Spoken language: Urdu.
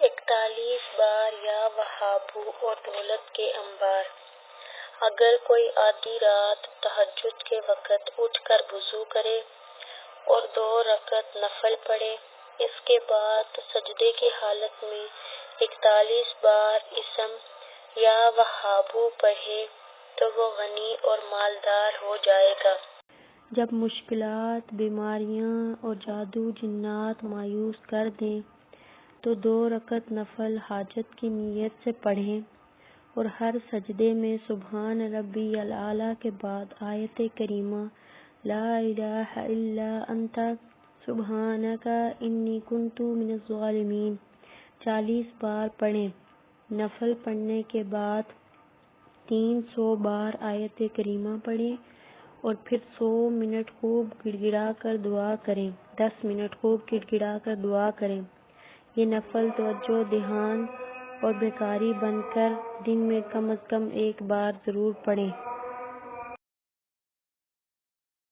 41 بار یا وہابو اور دولت کے انبار۔ اگر کوئی آدھی رات تہجد کے وقت اٹھ کر وضو کرے اور 2 رکعت نفل پڑھے، اس کے بعد سجدے کی حالت میں 41 بار اسم یا وہابو پڑھے تو وہ غنی اور مالدار ہو جائے گا۔ جب مشکلات، بیماریاں اور جادو جنات مایوس کر دیں تو 2 رکعت نفل حاجت کی نیت سے پڑھیں اور ہر سجدے میں سبحان ربی الاعلیٰ کے بعد آیت کریمہ لا الہ الا انت سبحانک انی کنت من الظالمین 40 بار پڑھیں۔ نفل پڑھنے کے بعد 300 بار آیت کریمہ پڑھیں اور پھر 100 منٹ خوب گڑ گڑا کر دعا کریں۔ 10 منٹ خوب گڑ گڑا کر دعا کریں۔ یہ نفل توجہ، دھیان اور بیکاری بن کر دن میں کم از کم 1 بار ضرور پڑھیں۔